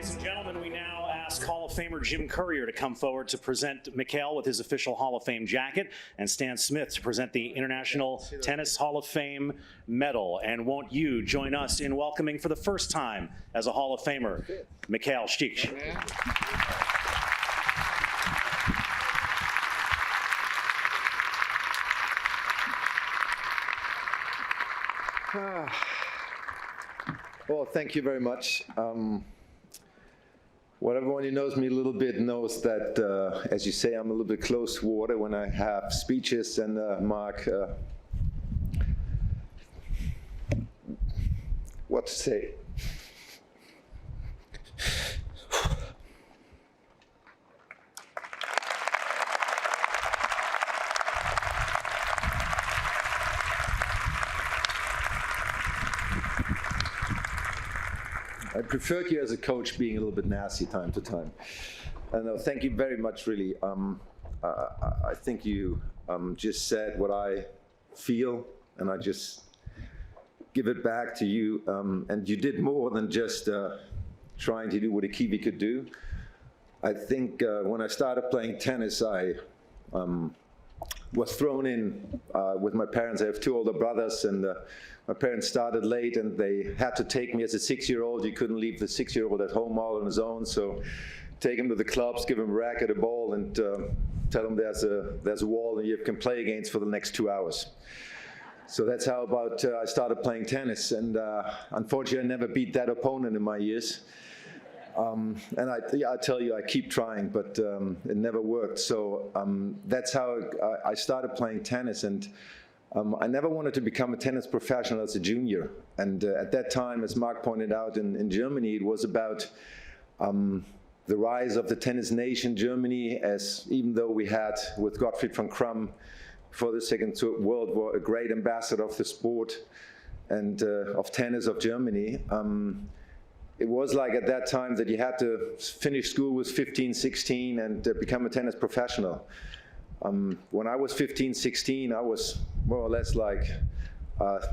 Ladies and gentlemen, we now ask Hall of Famer Jim Courier to come forward to present Mikhail with his official Hall of Fame jacket, and Stan Smith to present the International Tennis Hall of Fame medal. And won't you join us in welcoming for the first time as a Hall of Famer, Mikhail Stich. Well, thank you very much. Well, everyone who knows me a little bit knows that, as you say, I'm a little bit close to water when I have speeches, and Mark, what to say? I preferred you as a coach being a little bit nasty time to time. And thank you very much, really. I think you just said what I feel, and I just give it back to you. And you did more than just trying to do what a Kiwi could do. I think when I started playing tennis, I was thrown in with my parents. I have two older brothers, and my parents started late, and they had to take me as a 6-year-old. You couldn't leave the 6-year-old at home all on his own, so take him to the clubs, give him a racket, a ball, and tell him there's a wall and you can play against for the next 2 hours. So that's how about I started playing tennis, and unfortunately I never beat that opponent in my years. And I tell you, I keep trying, but it never worked. So that's how I started playing tennis, and I never wanted to become a tennis professional as a junior. And at that time, as Mark pointed out, in Germany, it was about the rise of the tennis nation, Germany, as even though we had, with Gottfried von Cramm, for the Second World War, a great ambassador of the sport and of tennis of Germany. It was like at that time that you had to finish school with 15, 16 and become a tennis professional. When I was 15, 16, I was more or less like,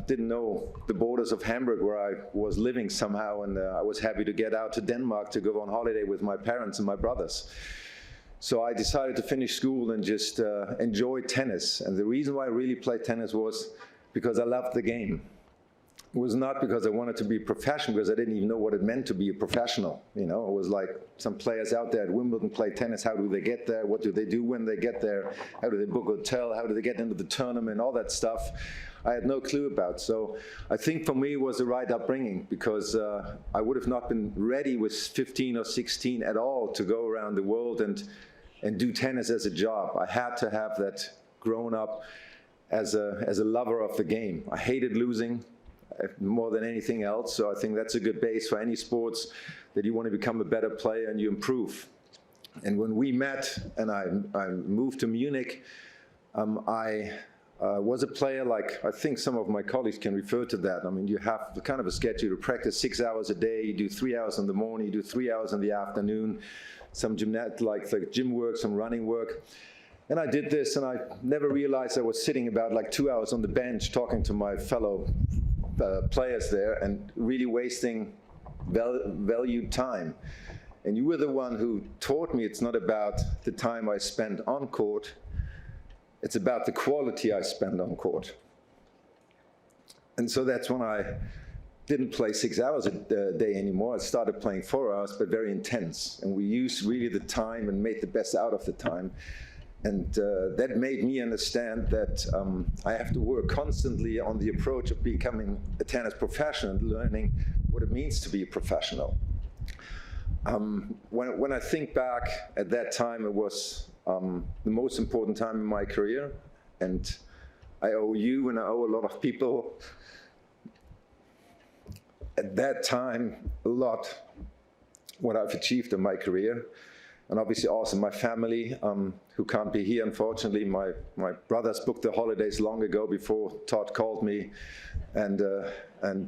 didn't know the borders of Hamburg where I was living somehow, and I was happy to get out to Denmark to go on holiday with my parents and my brothers. So I decided to finish school and just enjoy tennis. And the reason why I really played tennis was because I loved the game. It was not because I wanted to be a professional, because I didn't even know what it meant to be a professional. You know, it was like some players out there at Wimbledon play tennis. How do they get there? What do they do when they get there? How do they book a hotel? How do they get into the tournament? All that stuff I had no clue about. So I think for me it was the right upbringing, because I would have not been ready with 15 or 16 at all to go around the world and do tennis as a job. I had to have that grown up as a lover of the game. I hated losing more than anything else, so I think that's a good base for any sports, that you want to become a better player and you improve. And when we met and I moved to Munich, I was a player like, I think some of my colleagues can refer to that. I mean, you have the kind of a schedule to practice 6 hours a day, you do 3 hours in the morning, you do 3 hours in the afternoon, some gymnast, like gym work, some running work. And I did this, and I never realized I was sitting about like 2 hours on the bench talking to my fellow players there and really wasting valued time. And you were the one who taught me it's not about the time I spent on court, it's about the quality I spend on court. And so that's when I didn't play 6 hours a day anymore. I started playing 4 hours, but very intense. And we used really the time and made the best out of the time. And that made me understand that I have to work constantly on the approach of becoming a tennis professional and learning what it means to be a professional. When I think back at that time, it was the most important time in my career. And I owe you and I owe a lot of people at that time a lot what I've achieved in my career. And obviously also my family, who can't be here, unfortunately. My brothers booked the holidays long ago before Todd called me and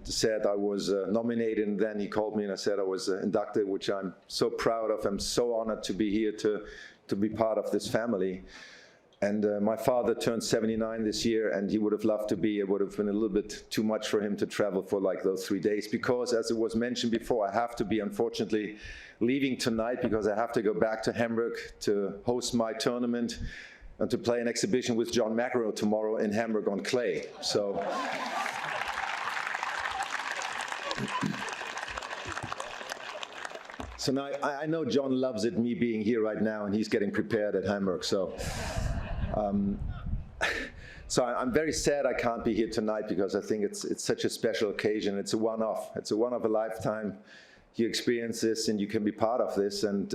said I was nominated, and then he called me and I said I was inducted, which I'm so proud of. I'm so honored to be here to be part of this family. And my father turned 79 this year, and he would have loved to be. It would have been a little bit too much for him to travel for like those 3 days, because, as it was mentioned before, I have to be, unfortunately, leaving tonight because I have to go back to Hamburg to host my tournament and to play an exhibition with John McEnroe tomorrow in Hamburg on clay. So. So now I know John loves it, me being here right now, and he's getting prepared at Hamburg. So, so I'm very sad I can't be here tonight, because I think it's such a special occasion. It's a one-off. It's a one-of a lifetime. You experience this, and you can be part of this. And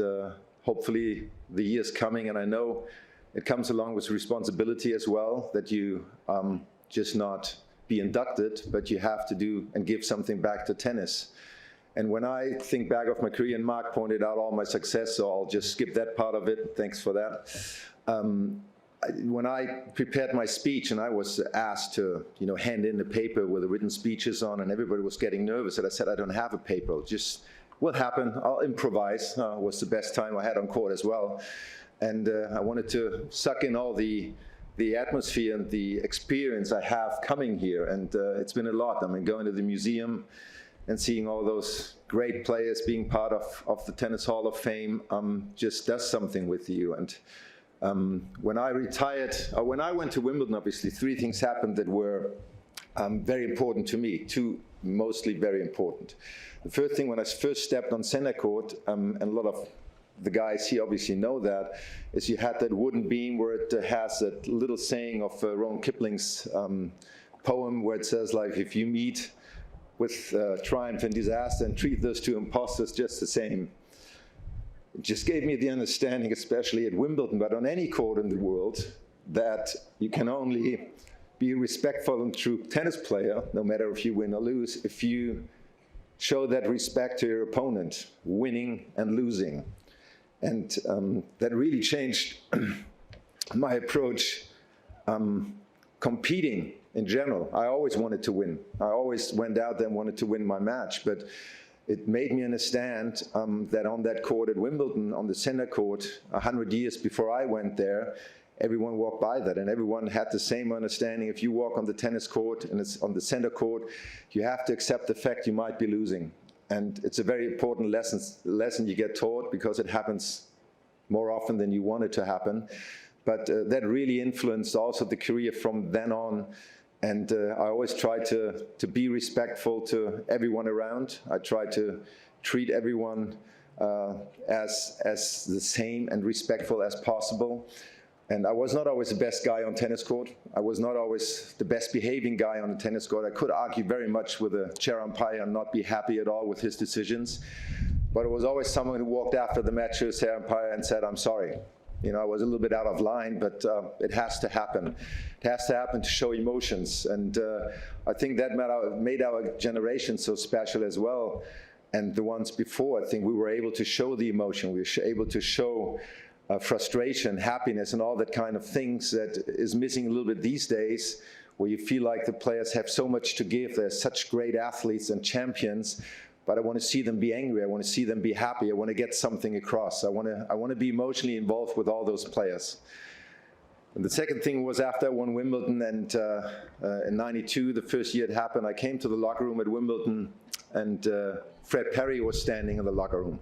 hopefully the year's coming, and I know it comes along with responsibility as well, that you just not be inducted, but you have to do and give something back to tennis. And when I think back of my career, and Mark pointed out all my success, so I'll just skip that part of it. Thanks for that. When I prepared my speech and I was asked to, hand in a paper with the written speeches on, and everybody was getting nervous, and I said, I don't have a paper. Just will happen. I'll improvise. It was the best time I had on court as well. And I wanted to suck in all the atmosphere and the experience I have coming here. And it's been a lot. I mean, going to the museum and seeing all those great players being part of the Tennis Hall of Fame just does something with you. And when I retired, or when I went to Wimbledon, obviously 3 things happened that were very important to me, 2 mostly very important. The first thing, when I first stepped on center court, and a lot of the guys here obviously know that, is you had that wooden beam where it has that little saying of Rowan Kipling's poem, where it says, like, if you meet with triumph and disaster, and treat those 2 imposters just the same. It just gave me the understanding, especially at Wimbledon, but on any court in the world, that you can only be a respectful and true tennis player, no matter if you win or lose, if you show that respect to your opponent, winning and losing. And that really changed my approach competing in general. I always wanted to win. I always went out there and wanted to win my match, but it made me understand that on that court at Wimbledon, on the center court, 100 years before I went there, everyone walked by that, and everyone had the same understanding. If you walk on the tennis court and it's on the center court, you have to accept the fact you might be losing. And it's a very important lesson you get taught, because it happens more often than you want it to happen. But that really influenced also the career from then on. And I always try to be respectful to everyone around. I try to treat everyone as the same and respectful as possible. And I was not always the best guy on tennis court. I was not always the best behaving guy on the tennis court. I could argue very much with a chair umpire and not be happy at all with his decisions. But it was always someone who walked after the match to the chair umpire and said, I'm sorry. I was a little bit out of line, but it has to happen. It has to happen to show emotions. And I think that made our generation so special as well. And the ones before, I think we were able to show the emotion. We were able to show frustration, happiness, and all that kind of things that is missing a little bit these days, where you feel like the players have so much to give. They're such great athletes and champions. But I want to see them be angry. I want to see them be happy. I want to get something across. I want to be emotionally involved with all those players. And the second thing was, after I won Wimbledon, and in '92, the first year it happened, I came to the locker room at Wimbledon, and Fred Perry was standing in the locker room.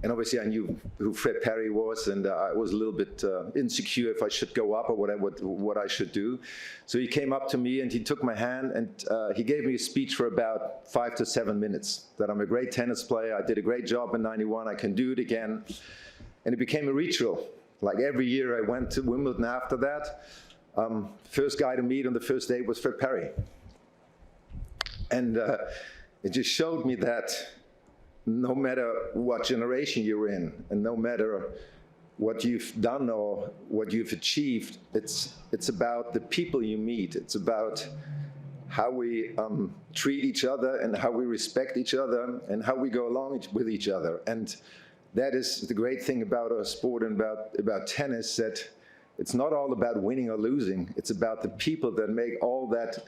And obviously I knew who Fred Perry was, and I was a little bit insecure if I should go up or what I should do. So he came up to me and he took my hand, and he gave me a speech for about 5 to 7 minutes, that I'm a great tennis player, I did a great job in '91, I can do it again. And it became a ritual. Like every year I went to Wimbledon after that. First guy to meet on the first day was Fred Perry. And it just showed me that no matter what generation you're in, and no matter what you've done or what you've achieved, it's about the people you meet. It's about how we treat each other, and how we respect each other, and how we go along with each other. And that is the great thing about our sport and about tennis, that it's not all about winning or losing. It's about the people that make all that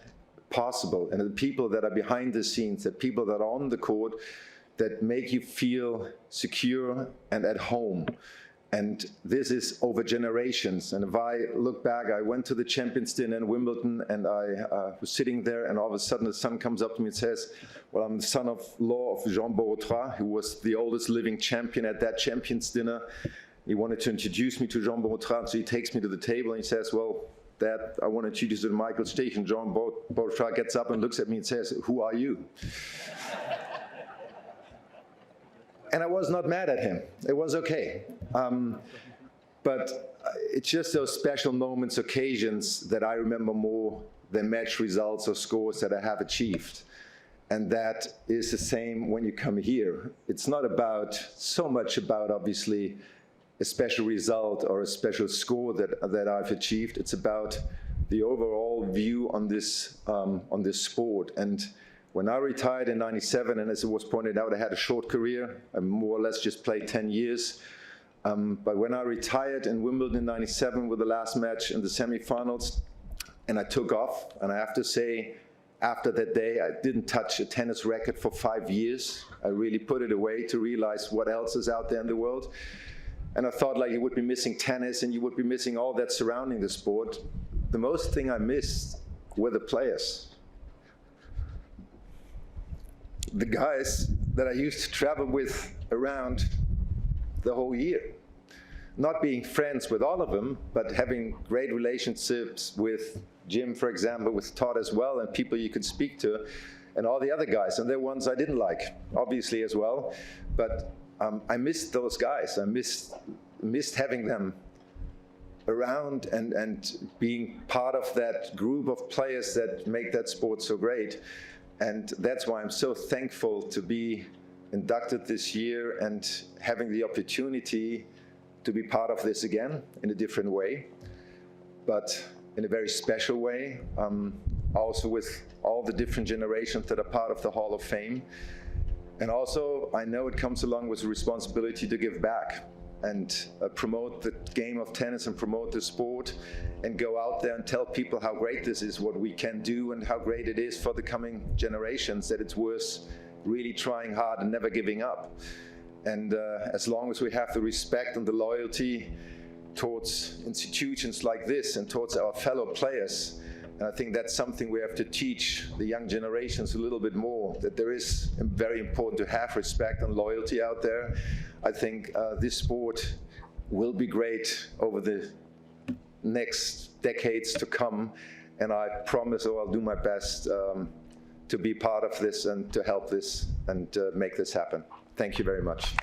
possible, and the people that are behind the scenes, the people that are on the court, that make you feel secure and at home. And this is over generations. And if I look back, I went to the Champions Dinner in Wimbledon, and I was sitting there, and all of a sudden the son comes up to me and says, well, I'm the son-in-law of Jean Borotra, who was the oldest living champion at that Champions Dinner. He wanted to introduce me to Jean Borotra, so he takes me to the table and he says, well, Dad, I want to introduce you to Michael Stich. And Jean Borotra gets up and looks at me and says, who are you? And I was not mad at him. It was okay. But it's just those special moments, occasions that I remember more than match results or scores that I have achieved. And that is the same when you come here. It's not so much about, obviously, a special result or a special score that I've achieved. It's about the overall view on this sport. And when I retired in '97, and as it was pointed out, I had a short career. I more or less just played 10 years. But when I retired in Wimbledon in '97 with the last match in the semifinals, and I took off, and I have to say, after that day, I didn't touch a tennis racket for 5 years. I really put it away to realize what else is out there in the world. And I thought, like, you would be missing tennis, and you would be missing all that surrounding the sport. The most thing I missed were the players. The guys that I used to travel with around the whole year. Not being friends with all of them, but having great relationships with Jim, for example, with Todd as well, and people you could speak to, and all the other guys. And there were ones I didn't like, obviously, as well. But I missed those guys. I missed having them around and being part of that group of players that make that sport so great. And that's why I'm so thankful to be inducted this year and having the opportunity to be part of this again in a different way, but in a very special way, also with all the different generations that are part of the Hall of Fame. And also, I know it comes along with the responsibility to give back and promote the game of tennis and promote the sport and go out there and tell people how great this is, what we can do, and how great it is for the coming generations, that it's worth really trying hard and never giving up. And as long as we have the respect and the loyalty towards institutions like this and towards our fellow players, and I think that's something we have to teach the young generations a little bit more, that there is very important to have respect and loyalty out there. I think this sport will be great over the next decades to come, and I promise I'll do my best to be part of this and to help this and make this happen. Thank you very much.